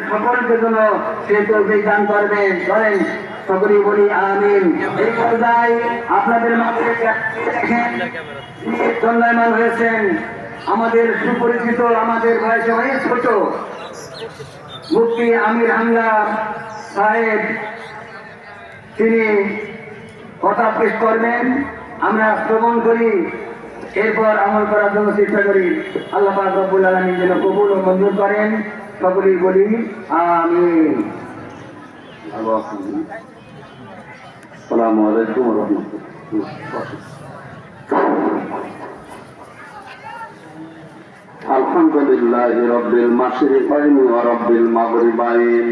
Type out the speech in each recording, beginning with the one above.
সকলকে যেন সে তৌফিক দান করবে। করেন সকলেই বলি আমিন। এই পর্যায়ে আপনাদের মাঝে দেখেন চন্দ্রমান হয়েছেন আমাদের সুপরিচিত, আমাদের বয়সে অনেক ছোট মুফতি আমির হামজা সাহেব, তিনি কথা পেশ করবেন। আমরা শ্রবণ করি, এরপর আমল করার জন্য চেষ্টা করি। আল্লাহ পাক রব্বুল আলামিন যেন কবুল ও মঞ্জুর করেন। সকলেই বলি আমিন। আসসালামু আলাইকুম ওয়া রাহমাতুল্লাহ। আলহামদুলিল্লাহি রাব্বিল মাশরিকাইন ওয়া রাব্বিল মাগরিবাইন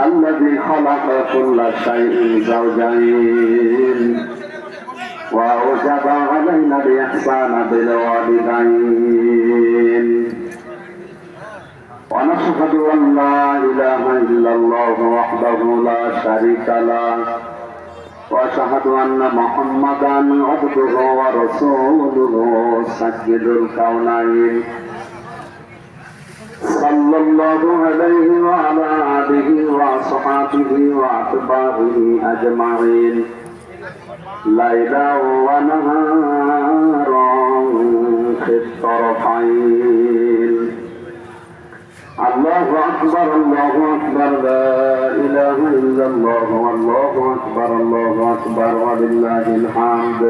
الذي خلق كل شيء زوجين وأوجب علينا الإحسان بالوالدين ونشهد أن لا إله إلا الله وحده لا شريك له وأشهد أن محمدا عبده ورسوله سيد الكونين صلى الله عليه وعلى آله وصحبه وأتباعه أجمعين ليلا ونهارا في الطرفين. الله أكبر الله أكبر لا إله إلا الله والله أكبر الله أكبر ولله الحمد.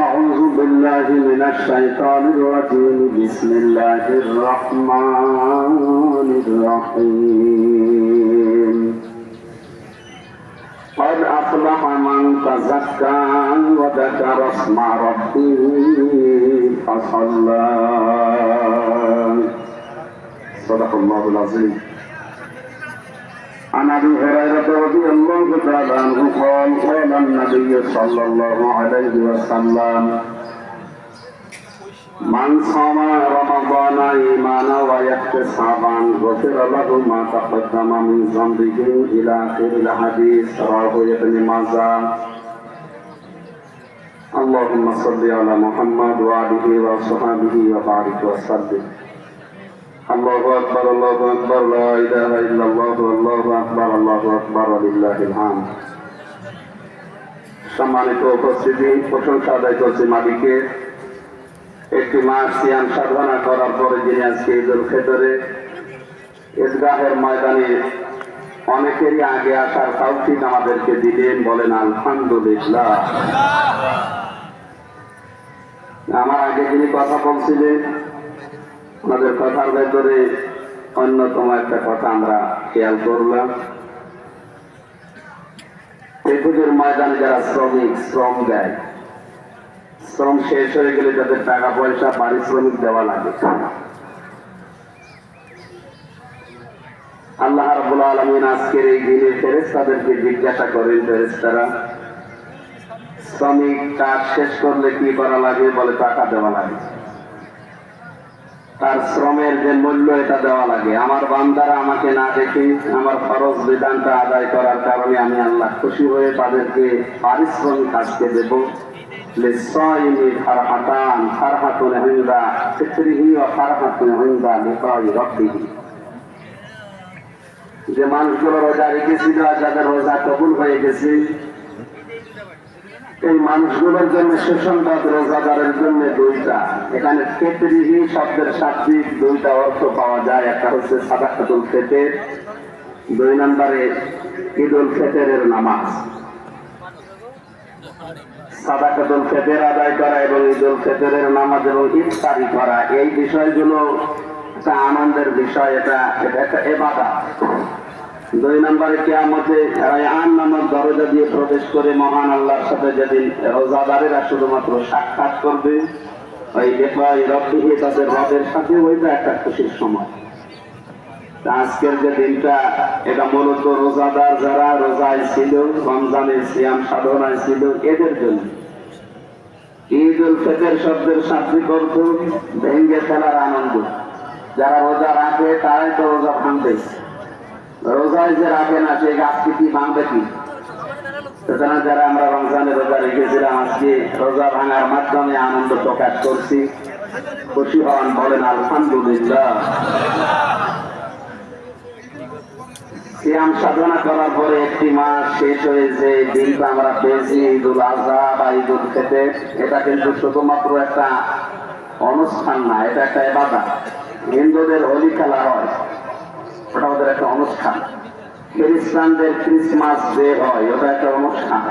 أعوذ بالله من الشيطان الرجيم بسم الله الرحمن الرحيم. قد أفلح من تزكى وذكر اسم ربه فصلى. صدق الله العظيم. عن ابي هريره رضي الله تعالى عنه قال قال النبي صلى الله عليه وسلم من صام رمضان ايمانا واحتسابا غفر له ما تقدم من ذنبه الى اخر الحديث رواه ابن ماجه. اللهم صل على محمد وآله وصحبه وبارك وسلم. الله أكبر الله أكبر لا إله إلا الله الله أكبر الله أكبر ولله الحمد. সম্মানিত উপস্থিতি, প্রশংসা আদায় করছি মালিকের। একটি মাস সিয়াম সাধনা করার পরে যিনি আজকে ঈদুল ফিতরে ঈদগাহের ময়দানে অনেকেরই আগে আসার তৌফিক আমাদেরকে দিলেন, বলেন আলহামদুলিল্লাহ। আমার আগে যিনি কথা বলছিলেন, আমাদের কথার ভেতরে অন্যতম একটা কথা আমরা খেয়াল করলাম। একুশের ময়দানে যারা শ্রমিক শ্রম দেয়, শ্রম শেষ হয়ে গেলে তাদের টাকা পয়সা পারিশ্রমিক দেওয়া লাগে। আল্লাহ রাব্বুল আলামিন আজকের এই দিনে ফেরেশতাদেরকে জিজ্ঞাসা করেন, ফেরেশতারা শ্রমিক কাজ শেষ করলে কি করা লাগে? বলে টাকা দেওয়া লাগে, তার শ্রমের যে মূল্য এটা দেওয়া লাগে। আমার বান্দারা আমাকে না দেখে আমার ফরজ বিধানটা আদায় করার কারণে আমি আল্লাহ খুশি হয়ে তাদেরকে পারিশ্রমিক আজকে দেব। লিসাইমি ফারহাতান ফারহাতুন ইনদা ফিতরিহি ওয়া ফারহাতুন ইনদা লিকাই রাব্বিহি। যে মানুষগুলো রোজা রেখেছিল আর যাদের রোজা কবুল হয়ে গেছে, এই মানুষগুলোর জন্য সুসংবাদ রোজাদারের জন্য দুইটা। এখানে ফিতরিহি শব্দের শাব্দিক দুইটা অর্থ পাওয়া যায়। একটা হচ্ছে সাদাকাতুল ফিতর, দুই নম্বরে ঈদুল ফিতরের নামাজ। সাদাকাতুল ফিতর আদায় করা এবং ঈদুল ফিতরের নামাজ এবং ইফতারি করা, এই বিষয়গুলো একটা আনন্দের বিষয়, এটা একটা ইবাদত। দুই নম্বরে কিয়ামতে রায়আন নামক দরজা দিয়ে প্রবেশ করে মহান আল্লাহর সাথে যেদিন রোজাদারেরা শুধুমাত্র সাক্ষাৎ করবে, ওই লিকাই রাব্বিহি, তাদের রবের সাথে, ওইটা একটা খুশির সময়। আজকের যে দিনটা, এটা মূলত রোজাদার যারা রোজায় ছিল, রমজানের সিয়াম সাধনায় ছিল, এদের জন্য। ঈদুল ফিতর শব্দের শাব্দিক অর্থ ভেঙ্গে ফেলার আনন্দ। যারা রোজা রাখে তারাই তো রোজা ভাঙবে, রোজায় যে রাখে না সে গাছকে কি ভাঙবে কি? সুতরাং যারা আমরা রমজানে রোজা রেখেছিলাম, আজকে রোজা ভাঙার মাধ্যমে আনন্দ প্রকাশ করছি। খুশি হন, বলেন আলহামদুলিল্লাহ। সিয়াম সাধনা করার পরে একটি মাস শেষ হয়েছে, দিনটা আমরা পেয়েছি ঈদুল আজহা বা ঈদুল ফিতর। এটা কিন্তু শুধুমাত্র একটা অনুষ্ঠান না, এটা একটা ইবাদত। হিন্দুদের হোলি খেলা হয়, ওটা ওদের একটা অনুষ্ঠান। খ্রিস্টানদের ক্রিসমাস ডে হয়, ওটা একটা অনুষ্ঠান।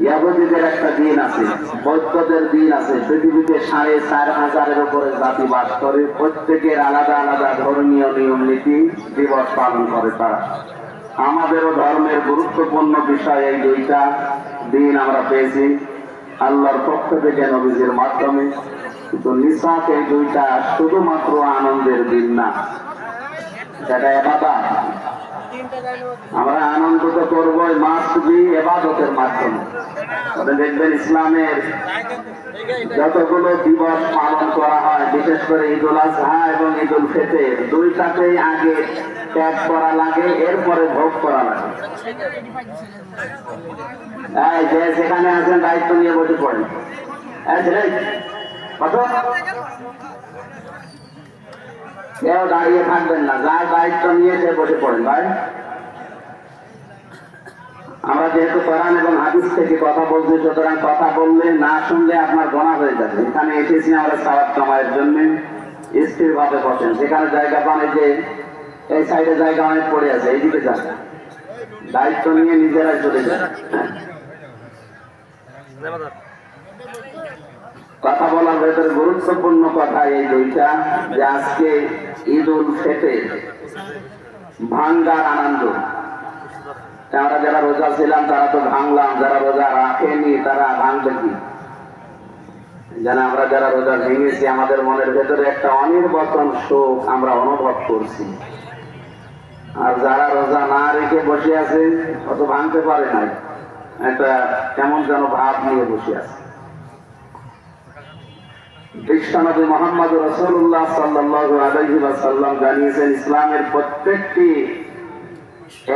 ইহুদিদের একটা দিন আছে, বৌদ্ধদের দিন আছে। পৃথিবীতে 4,500-এর উপরে জাতি বাস করে, প্রত্যেকের আলাদা আলাদা ধর্মীয় নিয়ম নীতি দিবস পালন করে তারা। আমাদেরও ধর্মের গুরুত্বপূর্ণ বিষয় এই দুইটা দিন আমরা পেয়েছি আল্লাহর পক্ষ থেকে নবীজির মাধ্যমে। কিন্তু নিছক এই দুইটা শুধুমাত্র আনন্দের দিন না, এটা ইবাদত। আমরা আনন্দ তো করবো, মাস্ট বি ইবাদতের মাধ্যমে। দেখবেন ইসলামের যতগুলো দিবস পালন করা হয়, বিশেষ করে ঈদুল আজহা এবং ঈদুল ফিতর, দুইটাতেই আগে ত্যাগ করা লাগে, এরপরে ভোগ করা লাগে। যে যেখানে আছেন দায়িত্ব নিয়ে বসে পড়েন। কেউ দাঁড়িয়ে থাকবেন না, যার দায়িত্ব নিয়ে সে বসে পড়েন ভাই। আমরা যেহেতু কোরআন এবং হাদিস থেকে কথা বলছি, সুতরাং কথা বললে না শুনলে আপনার গোনা হয়ে যাবে। এখানে এসেছি আমরা সওয়াব কামাইয়ের জন্য। স্থির ভাবে বসেন, যেখানে জায়গা পান, যে এই সাইডে জায়গা অনেক পড়ে আছে, এইদিকে যান, দায়িত্ব নিয়ে নিজেরাই চলে যান। কথা বলার ভেতরে গুরুত্বপূর্ণ কথা এই দুইটা, যে আজকে ঈদুল ফিতর, ভাঙ্গার আনন্দ। আমরা যারা রোজা ছিলাম তারা তো ভাঙলাম, যারা রোজা রাখেনি তারা ভাঙবে কি? যেন আমরা যারা রোজা ভেঙেছি, আমাদের মনের ভেতরে একটা অনির্বচন শোক আমরা অনুভব করছি। আর যারা রোজা না রেখে বসে আছে, অত ভাঙতে পারে নাই, একটা কেমন যেন ভাব নিয়ে বসে আছে। বিশ্বনবী মুহাম্মদ রাসূলুল্লাহ সাল্লাল্লাহু আলাইহি ওয়াসাল্লাম জানিয়েছেন, ইসলামের প্রত্যেকটি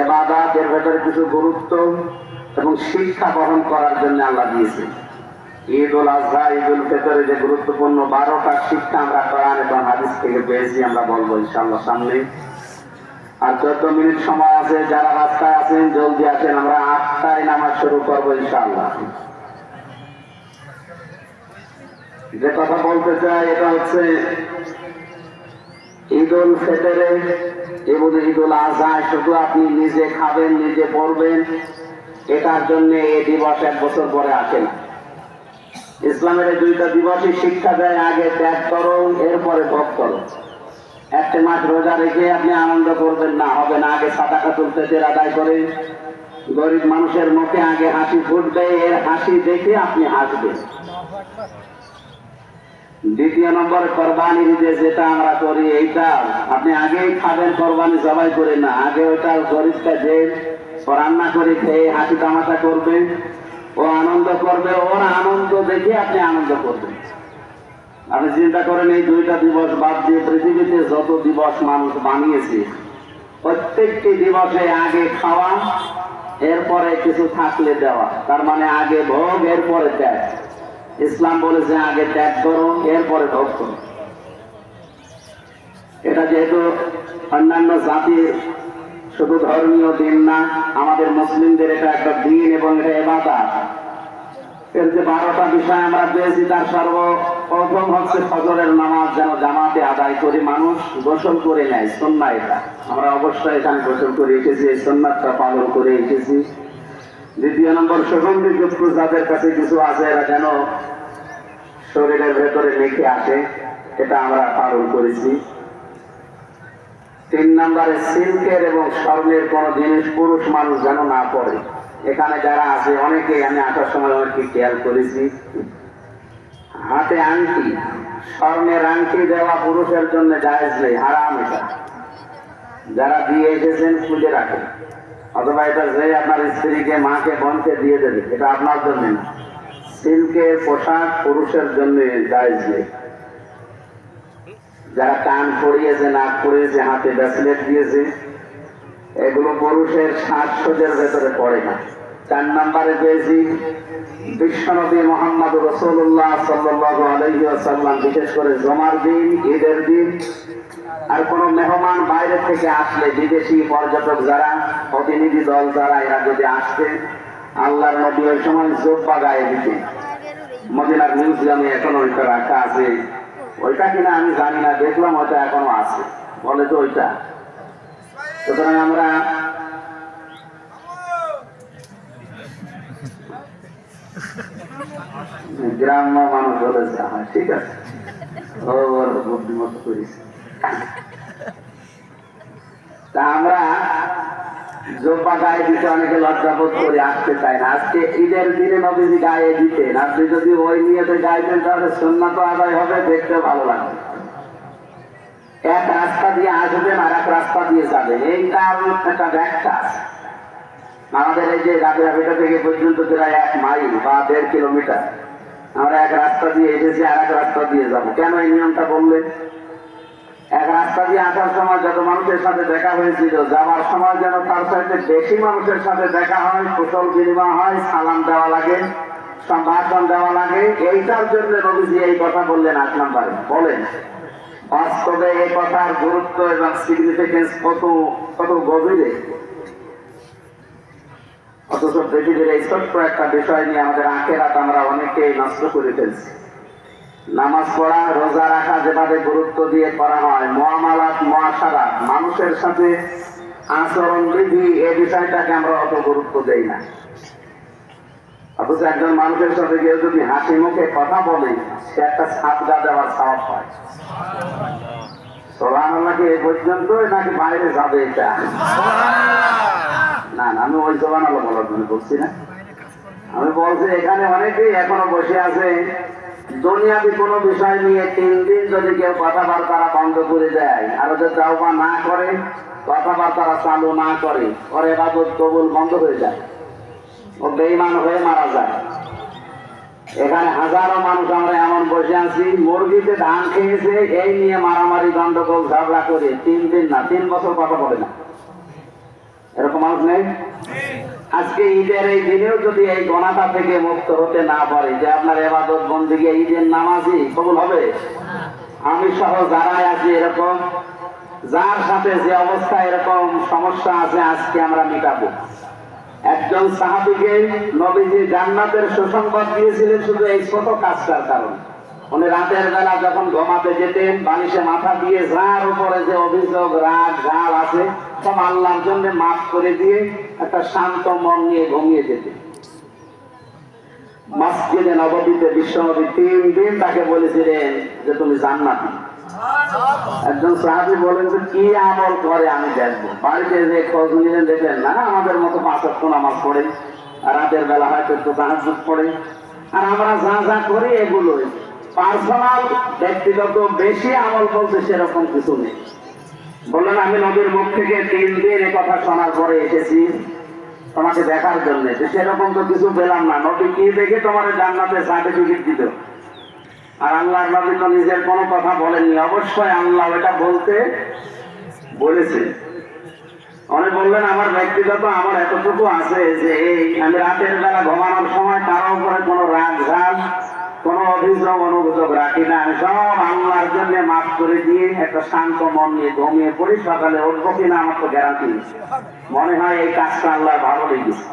ইবাদতের ভেতরে কিছু গুরুত্ব এবং শিক্ষা বহন করার জন্য আল্লাহ দিয়েছে। ঈদুল আজহা, ঈদুল ফিতরে যে গুরুত্বপূর্ণ 12টা শিক্ষা আমরা কোরআন এবং হাদিস থেকে পেয়েছি, আমরা বলবো ইনশাআল্লাহ সামনে। আর 14 মিনিট সময় আছে, যারা রাস্তায় আছেন জলদি আসেন, আমরা 8টায় নামাজ শুরু করবো ইনশাআল্লাহ। যে কথা বলতে চাই এটা হচ্ছে ঈদুল ফিতরে এবং ঈদুল আজহায় শুধু আপনি নিজে খাবেন, নিজে পড়বেন, এটার জন্য এই দিবস 1 বছর পরে আসে না। ইসলামের এই দুইটা দিবসই শিক্ষা দেয়, আগে ত্যাগ করো, এরপরে ভোগ করো। একটা মাস রোজা রেখে আপনি আনন্দ করবেন না, হবে না। আগে সাদাকাতুল ফিতর আদায় করে গরিব মানুষের মুখে আগে হাসি ফুটবে, এর হাসি দেখে আপনি হাসবেন। দ্বিতীয় নম্বর, কোরবানি ঈদে যেটা আমরা করি, এইটা আপনি আগেই খাবেন, কোরবানি জবাই করে না, আগে ওইটা গরিবটা যে রান্না করে খেয়ে হাসি তামাশা করবে, ও আনন্দ করবে, ওর আনন্দ দেখে আপনি আনন্দ করবেন। আপনি চিন্তা করেন, এই দুইটা দিবস বাদ দিয়ে পৃথিবীতে যত দিবস মানুষ বানিয়েছে, প্রত্যেকটি দিবসে আগে খাওয়া, এরপরে কিছু থাকলে দেওয়া। তার মানে আগে ভোগ, এরপরে ত্যাগ। ইসলাম বলেছে আগে ত্যাগ করো, এরপরে ভোগ করো। এটা যেহেতু অন্যান্য জাতির শুধু ধর্মীয় দিন না, আমাদের মুসলিমদের এটা একটা দিন এবং এটা ইবাদত। এর যে 12টা বিষয় আমরা পেয়েছি, তার সর্বপ্রথম হচ্ছে ফজরের নামাজ যেন জামাতে আদায় করে মানুষ গোসল করে নেয়, সুন্নাহ। এটা আমরা অবশ্যই এখানে গোসল করে এসেছি, এই সুন্নাহটা পালন করে এসেছি। দ্বিতীয় নম্বর, সুগন্ধিযুক্ত যাদের কাছে কিছু আছে, এরা যেন শরীরের ভেতরে মেখে আসে, এটা আমরা পালন করেছি। 3 নম্বরে, সিল্কের এবং স্বর্ণের কোন জিনিস পুরুষ মানুষ যেন না পড়ে। এখানে যারা আছে অনেকে, আমি আসার সময় অনেকে খেয়াল করেছি, হাতে আংটি, স্বর্ণের আংটি দেওয়া পুরুষের জন্য জায়েজ নেই, হারাম। এটা যারা দিয়ে এসেছেন খুঁজে রাখেন, অথবা এটা যে আপনার স্ত্রীকে, মাকে, বোনকে দিয়ে দেবে, এটা আপনার জন্য না। সিল্কের পোশাক পুরুষের জন্য জায়েজ নেই। যারা কান পরিয়েছে, নাক পরিয়েছে, হাতে ব্রেসলেট দিয়েছে, এগুলো পুরুষের সাজসজ্জার ভেতরে পড়ে না। 4 নম্বরে পেয়েছি বিশ্বনবী মুহাম্মদ রাসূলুল্লাহ সাল্লাল্লাহু আলাইহি ওয়াসাল্লাম বিশেষ করে জুমার দিন, ঈদের দিন আর কোন মেহমান বাইরে থেকে আসলে, বিদেশি পর্যটক যারা, প্রতিনিধি দল যারা, এরা যদি আসছে, আল্লাহর নবী ওই সময় জোব্বা গায়ে দিতে, মদিনার মিউজিয়ামে এখনো ওইটা রাখা আছে। ওইটা কিনা আমি জানি না, দেখলাম ওইটা এখনো আছে, বলে তো ওইটা। সুতরাং আমরা গ্রাম্য মানুষ হলে যা হয়, ঠিক আছে, ও ওর বুদ্ধিমত করিস। তা আমরা জোব্বা গায়ে দিতে অনেকে লজ্জাবোধ করে আসতে চায় না। আজকে ঈদের দিনে নবীজি গায়ে দিতেন, আপনি যদি ওই নিয়েতে গাইতেন তাহলে সুন্নাত আদায় হবে, দেখতে ভালো লাগবে। এক রাস্তা দিয়ে আসবেন আর এক রাস্তা দিয়ে যাবেন, এইটা একটা ব্যাখ্যা আছে। আমাদের এই যে রাবিরাবিটা থেকে পর্যন্ত প্রায় 1 মাইল বা 1.5 কিলোমিটার, আমরা এক রাস্তা দিয়ে এসেছি আর এক রাস্তা দিয়ে যাবো। কেন এই নিয়মটা বললেন? এক রাস্তা দিয়ে আসার সময় যত মানুষের সাথে দেখা হয়েছিল, যাওয়ার সময় যেন তার সাথে বেশি মানুষের সাথে দেখা হয়, কুশল বিনিময় হয়, সালাম দেওয়া লাগে, সম্ভাষণ দেওয়া লাগে। এইটার জন্য নবীজি এই কথা বললেন 8 নম্বরে। বলেন বাস্তবে এই কথার গুরুত্ব এবং সিগনিফিকেন্স কত গভীরে। অথচ পৃথিবীর এই ছোট্ট একটা বিষয় নিয়ে আমাদের আখেরাত আমরা অনেকেই নষ্ট করে ফেলছি। নামাজ পড়া, রোজা রাখা যেভাবে গুরুত্ব দিয়ে করা হয়, মুআমালাত, মুআশারাত, মানুষের সাথে আচরণ বিধি, এই বিষয়টাকে আমরা অত গুরুত্ব দেই না। অথচ একজন মানুষের সাথে কেউ যদি হাসি মুখে কথা বলে, সে একটা সাদগা দেওয়ার সাহস হয়। সুবহানাল্লাহ কি এই পর্যন্ত নাকি বাইরে যাবে এটা? না না, আমি ওই সুবহানাল্লাহ বলার জন্য বলছি না। আমি বলছি এখানে অনেকেই এখনো বসে আছে, দুনিয়াবি কোনো বিষয় নিয়ে 3 দিন যদি কেউ কথাবার্তা বন্ধ করে দেয়, আর ওদের তাওবা না করে, কথাবার্তা চালু না করে, ওর ইবাদত কবুল বন্ধ হয়ে যায়, ও বেঈমান হয়ে মারা যায়। এখানে হাজারো মানুষ আমরা এমন বসে আছি, মুরগিতে ধান খেয়েছে এই নিয়ে মারামারি, গন্ডগোল, ঝগড়া করে 3 দিন না 3 বছর কথা বলে না। এরকম মানুষ নেই? আজকে ঈদের এই দিনেও যদি এই গোনাটা থেকে মুক্ত হতে না পারে, যে আপনার ইবাদত বন্দেগী, ঈদের নামাজই কবুল হবে? আমি সহ যারাই আছি এরকম, যার সাথে যে অবস্থা এরকম সমস্যা আছে, আজকে আমরা মিটাবো। একজন সাহাবীকে নবীজি জান্নাতের সুসংবাদ দিয়েছিলেন শুধু এই ছোট কাজটার কারণে। উনি রাতের বেলা যখন ঘুমাতে যেতেন, বালিশে মাথা দিয়ে যার উপরে যে অভিযোগ, রাগ, গাল আছে, সব আল্লাহর জন্য মাফ করে দিয়ে একটা শান্ত মন নিয়ে ঘুমিয়ে যেতেন। মসজিদে নববীতে বিশ্বনবী 3 দিন তাকে বলেছিলেন যে তুমি জান্নাতি। একজন সাহাবী বলেন যে কি আমল করে আমি দেখবো। বাড়িতে যে খোঁজ নিলেন, দেখলেন না আমাদের মতো 5 ওয়াক্ত নামাজ পড়ে, রাতের বেলা হয়তো একটু তাহাজ্জুদ পড়ে, আর আমরা যা যা করি এগুলোই পার্সোনাল, ব্যক্তিগত বেশি আমল বলতে সেরকম কিছু নেই। বললেন আমি নবীর মুখ থেকে 3 দিন এ কথা শোনার পরে এসেছি তোমাকে দেখার জন্য, সেরকম তো কিছু পেলাম না। নবী কি দেখে তোমার জান্নাতের সার্টিফিকেট দিত? আর আল্লাহর নবী তো নিজের কোনো কথা বলেননি, অবশ্যই আল্লাহ এটা বলতে বলেছে। উনি বললেন আমার ব্যক্তিগত আমার এতটুকু আছে যে আমি রাতের বেলা ঘুমানোর সময় কারো উপরে কোনো রাগ ঝাল, কোনো অভিযোগ অনুযোগ রাখি না। আমি সব আল্লাহর জন্য মাফ করে দিয়ে একটা শান্ত মন নিয়ে ঘুমিয়ে পড়ি, সকালে উঠবো কিনা আমার তো গ্যারান্টি নেই। মনে হয় এই কাজটা আল্লাহ ভালো লেগেছে।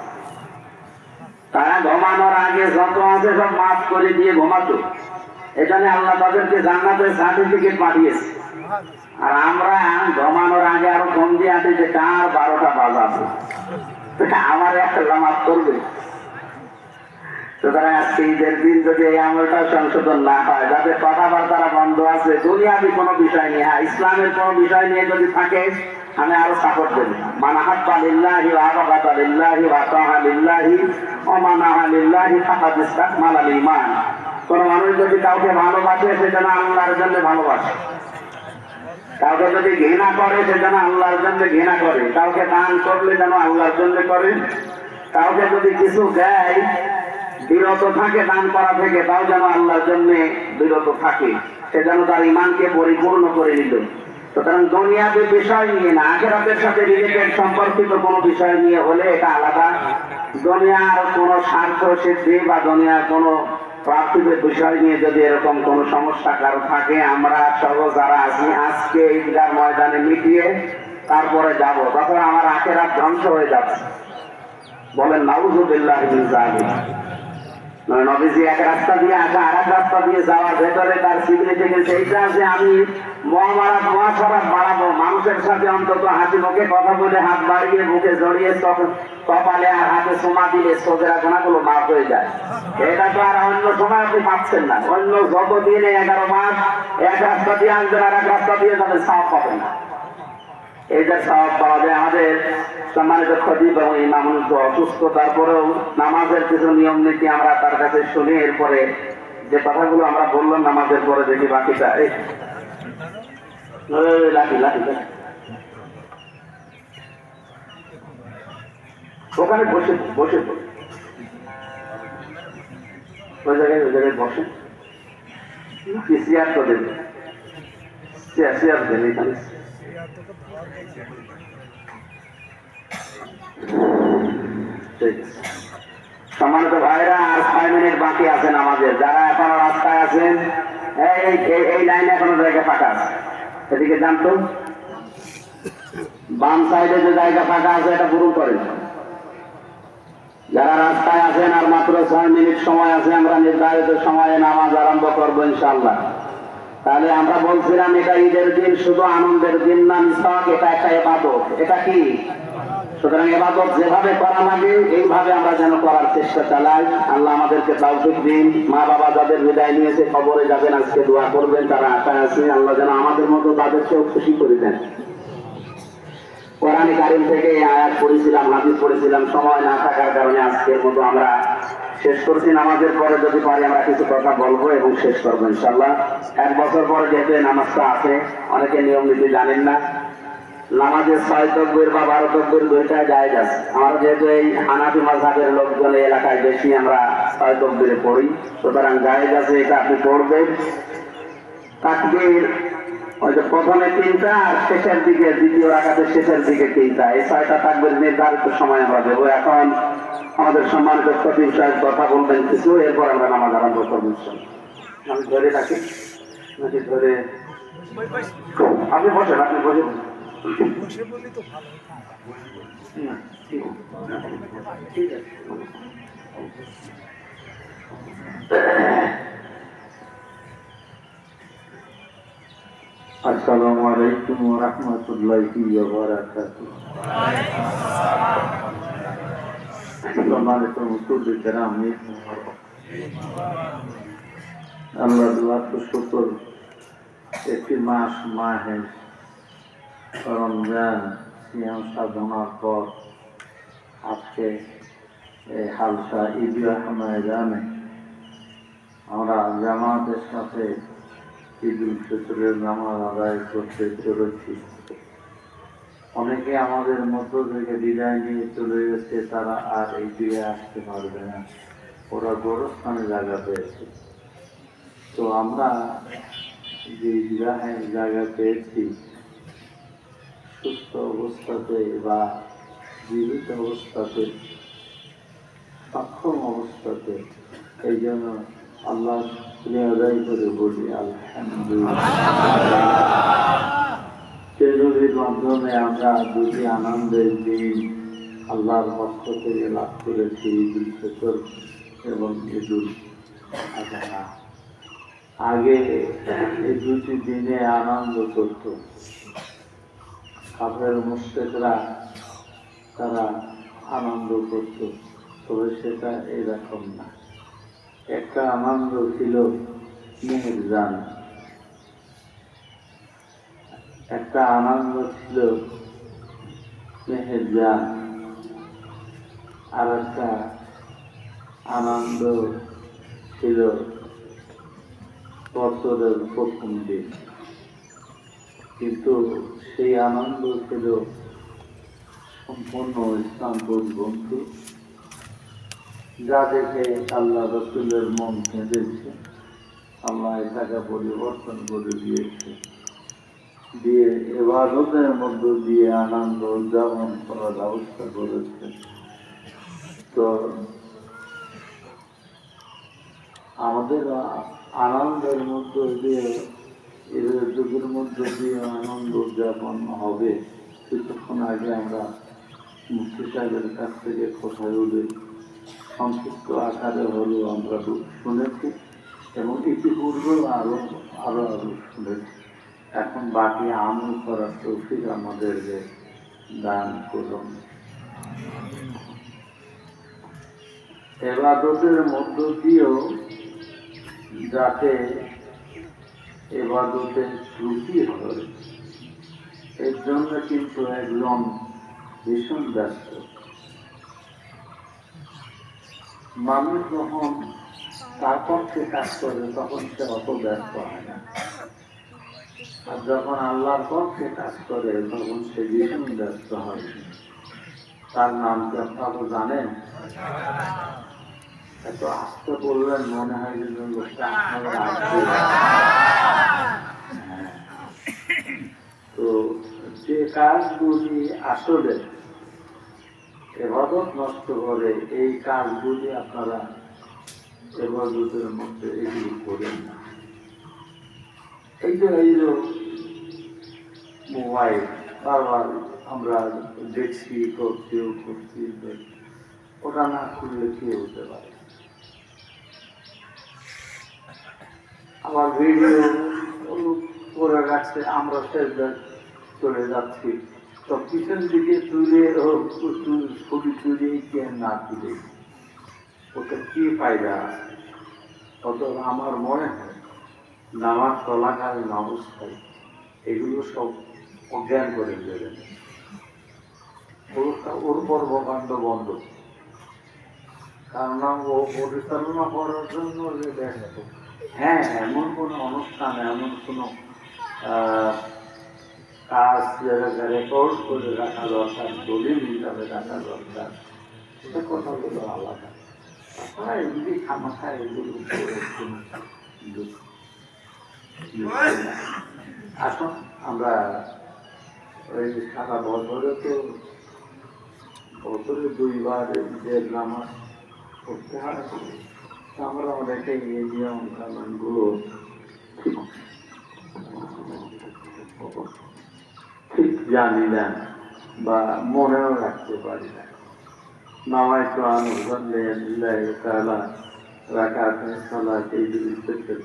তারা ঘুমানোর আগে যত আছে সব মাফ করে দিয়ে ঘুমাতো, এখানে আল্লাহ তাদেরকে জান্নাতের সার্টিফিকেট পাঠিয়েছে। আর আমরা ঘুমানোর আগে আরো কম দিয়ে আছি যে কার 12টা বাজাবে, আমার একটা মাফ করবে। সুতরাং আজকে ঈদের দিন যদি এই আমলটা সংশোধন না হয়, যাদের কথাবার্তা বন্ধ আছে দুনিয়াবি কোনো বিষয় নিয়ে, ইসলামের কোনো বিষয় নিয়ে যদি থাকে, আমি আরো সাপোর্ট দেব। মান আহাব্বা লিল্লাহি ওয়া আবগাদা লিল্লাহি ওয়া আতাআ লিল্লাহি ওয়া মানাআ লিল্লাহি ফাকাদ ইসতাকমালাল ঈমান। কোন মানুষ যদি কাউকে ভালোবাসে, সেজন্য আল্লাহর জন্য ভালোবাসে। কাউকে যদি ঘৃণা করে, সেজন্য আল্লাহর জন্য ঘৃণা করে। কাউকে দান করলে যেন আল্লাহর জন্য করে। কাউকে যদি কিছু দেয়, বিরত থাকে দান করা থেকে, তাও যেন আল্লাহর জন্য বিরত থাকে, সে যেন তার ঈমানকে পরিপূর্ণ করে নিল। সুতরাং দুনিয়াবি বিষয় নিয়ে না, আখিরাতের সাথে রিলেটেড সম্পর্কিত কোনো বিষয় নিয়ে হলে এটা আলাদা। দুনিয়ার কোনো স্বার্থ সিদ্ধি বা দুনিয়ার কোনো প্রার্থীদের বিষয় নিয়ে যদি এরকম কোন সমস্যা কারো থাকে, আমরা সহ যারা আছি আজকে ঈদগাহ ময়দানে মিটিয়ে তারপরে যাব, তখন আমার আখেরাত ধ্বংস হয়ে যাচ্ছে। বলেন নাউযুবিল্লাহি মিন যালিক। নবীজি এক রাস্তা দিয়ে আসা আর এক রাস্তা দিয়ে যাওয়ার ভেতরে তার সিগনিফিকেন্স এইটা যে আমি মহাসড়ক বাড়াবো, মানুষের সাথে অন্তত হাসি মুখে কথা বলে হাত বাড়িয়ে বুকে জড়িয়ে কপালে আর হাতে সোমা দিলে সোজেরা গোনাগুলো মাফ হয়ে যায়। এটা তো আর অন্য সময় আপনি পাচ্ছেন না। অন্য যত দিনে 11 মাস এক রাস্তা দিয়ে আসবেন আর এক রাস্তা দিয়ে যাবেন, সাফ পাবেন না। এইটা সওয়াব পাওয়া যায়। আমাদের সম্মানিত খতিব এবং ইমামুল তো অসুস্থ, তারপরেও নামাজের কিছু নিয়ম নীতি আমরা তার কাছে শুনি, এরপরে যে কথাগুলো আমরা বললাম নামাজের পরে দেখি বাকিটা। লাঠি লাঠি ওখানে বসে বসে ওই জায়গায় বসে চেয়ার তো দেবে, চেয়ার দেবে এখানে। সম্মানিত ভাইরা, আর 6 মিনিট বাকি আছেন আমাদের। যারা এখনো রাস্তায় আছেন, এই লাইনে এখনো জায়গা ফাঁকা আছে, এদিকে জানতো বাম সাইডে যে জায়গা ফাঁকা আছে এটা পূরণ করেন। যারা রাস্তায় আছেন আর মাত্র 6 মিনিট সময় আছে, আমরা নির্ধারিত সময়ে নামাজ আরম্ভ করবো ইনশাআল্লাহ। তাহলে আমরা বলছিলাম এটা ঈদের দিন শুধু আনন্দের দিন না, মিসওয়াক এটা একটা ইবাদত। এটা কি? সুতরাং ইবাদত যেভাবে করা লাগে এইভাবে আমরা যেন করার চেষ্টা চালাই। আল্লাহ আমাদেরকে তৌফিক দিন। মা বাবা যাদের বিদায় নিয়েছে কবরে যাবেন, আজকে দোয়া করবেন, তারা আশায় আছে আল্লাহ যেন আমাদের মতো তাদেরকেও খুশি করে দেন। কোরআন কারীম থেকে আয়াত পড়েছিলাম, হাদিস পড়েছিলাম, সময় না থাকার কারণে আজকের মতো আমরা শেষ করছি। নামাজের পরে যদি পারি আমরা কিছু কথা বলবো এবং শেষ করবো ইনশাআল্লাহ। 1 বছর পরে যেহেতু নামাজটা আছে, অনেকে নিয়ম নীতি জানেন না। নামাজের 6 তাকবীর বা 12 তাকবীর দুইটাই জায়েজ আছে। আমরা যেহেতু এই হানাফি মাযহাবের লোকজন এই এলাকায় বেশি, আমরা 6 তাকবীরে পড়ি, সুতরাং জায়েজ আছে, এটা আপনি পড়বেন। তাকবীর ওই যে প্রথমে 3টা আর শেষের দিকে, দ্বিতীয় রাকাতের শেষের দিকে 3টা, এই 6টা তাকবীর নির্ধারিত সময় আমরা দেবো। এখন আমাদের সম্মানিত খতিব সাহেব কথা বলবেন কিছু, এরপর আমরা নামাজ আরম্ভ করবো। আমি ধরে রাখি নাকি ধরে? আপনি বসেন, আপনি বসেন। ঠিক আছে। আসসালামু আলাইকুম ওয়া রাহমাতুল্লাহি ওয়া বারাকাতুহু। সম্মানিত মুসল্লি কেরাম, আল্লাহ লাখ শুকর, একটি মাস মাহে রমজান সিয়াম সাধনার পর আজকে হালসা ঈদগাহ ময়দানে আমরা জামাতের সাথে ঈদুল ফিতরের নামাজ আদায় করতে চলেছি। অনেকে আমাদের মধ্য থেকে বিদায় নিয়ে চলে গেছে, তারা আর এই দিকে আসতে পারবে না, ওরা গোরস্থানে জায়গা পেয়েছে। তো আমরা যে ঈদগাহের জায়গা পেয়েছি, সুস্থ অবস্থাতে বা জীবিত অবস্থাতে, সক্ষম অবস্থাতে, এই জন্য আল্লাহ আদায় করে বলি আলহামদুলিল্লাহ। সেগুলির মাধ্যমে আমরা দুটি আনন্দের দিন আল্লাহর পক্ষ থেকে লাভ করেছি, ঈদুল ফিতর এবং ঈদুল আযহা। আগে এই দুটি দিনে আনন্দ করত কাফের মুশরিকরা, তারা আনন্দ করত, তবে সেটা এরকম না। একটা আনন্দ ছিল মেহেরজান, একটা আনন্দ ছিল মেহেরজান, আর একটা আনন্দ ছিল বছরের প্রথম দিন। কিন্তু সেই আনন্দ ছিল সম্পূর্ণ ইসলাম পরিপন্থী, যা দেখে আল্লাহ রাসূলের মন কেঁদেছে। আল্লাহ এটাকে পরিবর্তন করে দিয়েছে, দিয়ে ইবাদতের মধ্য দিয়ে আনন্দ উদযাপন করার ব্যবস্থা করেছে। তো আমাদের আনন্দের মধ্য দিয়ে এদের যুগের মধ্য দিয়ে আনন্দ উদযাপন হবে। কিছুক্ষণ আগে আমরা মুফতি সাহেবের কাছ থেকে কথাগুলি সংক্ষিপ্ত আকারে হলেও আমরা শুনেছি এবং ইতিপূর্বেও আরো আরো আরো শুনেছি। এখন বাকি আমল করার তৌফিক আমাদেরকে দান করুন। এবাদতের মধ্য দিয়েও যাতে এবাদতের ত্রুটি হয়, এর জন্য কিন্তু একজন ভীষণ ব্যস্ত। মানুষ যখন তার পক্ষে কাজ করে তখন সে অত ব্যস্ত হয় না, আর যখন আল্লাহর পক্ষে কাজ করে তখন সে ভীষণ ব্যস্ত হয়। তার নাম কি আপনারা জানেন? এত আসতে বললেন মনে হয় যে লোকটা আপনারা আসবে। তো যে কাজগুলি আসলে এবাদত নষ্ট করে, এই কাজগুলি আপনারা এবাদতের মধ্যে এগুলি করেন না। এই যে মোবাইল বারবার আমরা দেখছি, করতেও করছি, ওটা না খুললে কি হতে পারে? আবার ভিডিও করে রাখছে, আমরা চলে যাচ্ছি, তো পিছন দিকে তুলে ছবি তুলে কে না তুলে ওটা কি ফায়দা? অত আমার মনে হয় নামাজ চলাকালীন অবস্থায় এগুলো সব অজ্ঞান করে দেবেন। ওর কর্মকাণ্ড বন্ধ, কারণ ও পরিচালনা করার জন্য যে দেখো, হ্যাঁ এমন কোনো অনুষ্ঠান, এমন কোনো কাজ রেকর্ড করে রাখা দরকার, দলিল হিসাবে রাখা দরকার, সে কথাগুলো আলাদা। তাছাড়া এগুলি খামাখা এগুলো আসুন আমরা ওই সারা বছরে তো বছরে 2 বার ঈদের নামাজ পড়তে হয়, আমরা অনেকে এই নিয়ম কানুনগুলো ঠিক জানি না বা মনেও রাখতে পারি না। নামাজ তো আনুষ্ঠানিক রাকাতে সালাতে ঈদুল ফিতর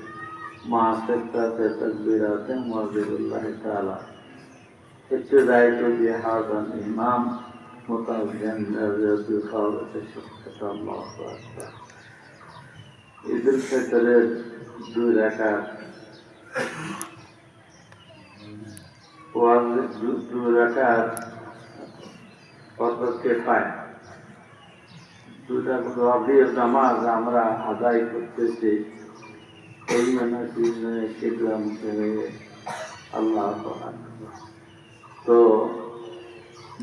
মা সাত্তাতে তাকবীরাতে মুআয্যিবুল্লাহ তাআলা ইবতিদাইতু বিহাযাল ইমাম মুতাওয়াজ্জিহান নাযিয়াতু খাওয়াতে শাকত আল্লাহু আকবার। ঈদুল ফিতরের 2 রাকাত ওয়াজিব, 2 রাকাত ফরজকে পায়, 2টা ওয়াজিব নামাজ আমরা আদায় করতেছি এই মনে শিখলাম আল্লাহু আকবার। তো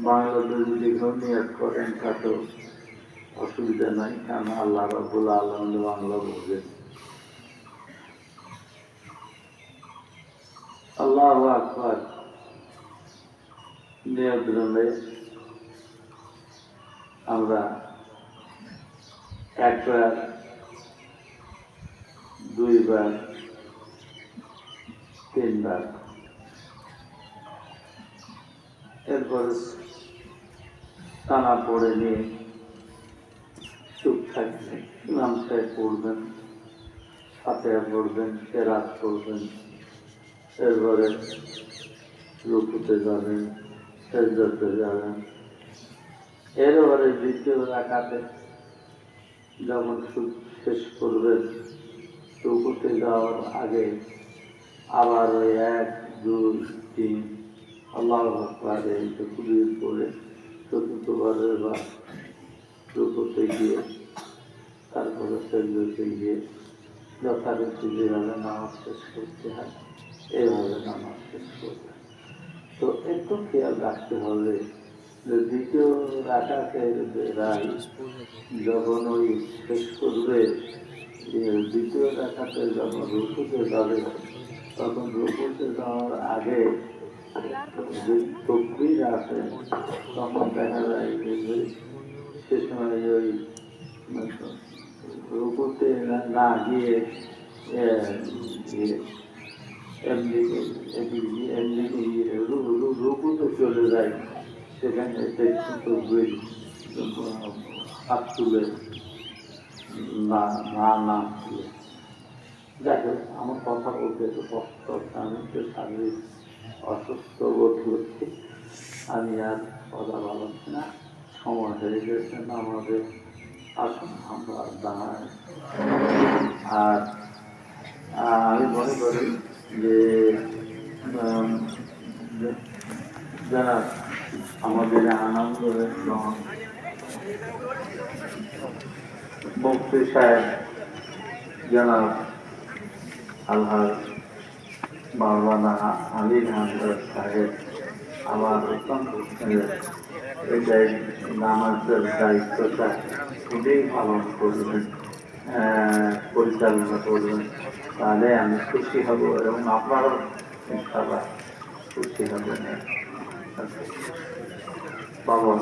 বাংলাদেশ যদি নিয়ত করেন তাতে অসুবিধা নাই, কারণ আল্লাহ রাব্বুল আলামিন বাংলা বোঝেন। আল্লাহু আকবার নিয়ত করলে আমরা 1 বার, 2 বার, 3 বার, এরপরে টানা পড়ে নিয়ে চুপ থাকবে, ইমাম সাহেব পড়বেন, ফাতিহা পড়বেন, কেরাত পড়বেন, এরপরে রুকুতে যাবেন, সিজদাতে যাবেন। এরপরে 2য় রাকাতে যখন শেষ করবেন, রুকুতে যাওয়ার আগে আবার ওই 1, 2, 3 আল্লাহু আকবার এই তাকবীর পড়ে 4বার বা রুকুতে গিয়ে তারপরে সিজদাতে গিয়ে যথারীতি যেভাবে নামাজ শেষ করতে হয় এইভাবে নামাজ শেষ করবে। তো একটু খেয়াল রাখতে হবে যে 2য় রাকাতের যখন ওই শেষ করবে, 2য় রাকাতে যখন রুকুতে যাবে তখন রুকুতে যাওয়ার আগে যে তাকবীর আছে তখন দেখা যায় যে সে সময় ওই রুকুতে না গিয়ে এমনি এমনি রুকুতে চলে যায়, সেখানে হাত তুলে না না না তুলে। যাই হোক, আমার কথা বলতে একটু কষ্ট হচ্ছে, আমি একটু শারীরিক অসুস্থ বোধ করছি। আমি আর কথা বলাচ্ছি না, সময় হয়ে গেছে না আমাদের। আসুন আমরা দাঁড়াই। আর আমি মনে করি যে যারা আমাদের আনন্দ মুফতি সাহেব জনাব আলহাজ মাওলানা আলী হামদার সাহেব আমার অত্যন্ত এটাই নামাজের দায়িত্বটা খুবই পালন করবেন, পরিচালনা করবেন, তাহলে আমি খুশি হব এবং আপনারাও ইনশাআল্লাহ খুশি হবেন। বাবা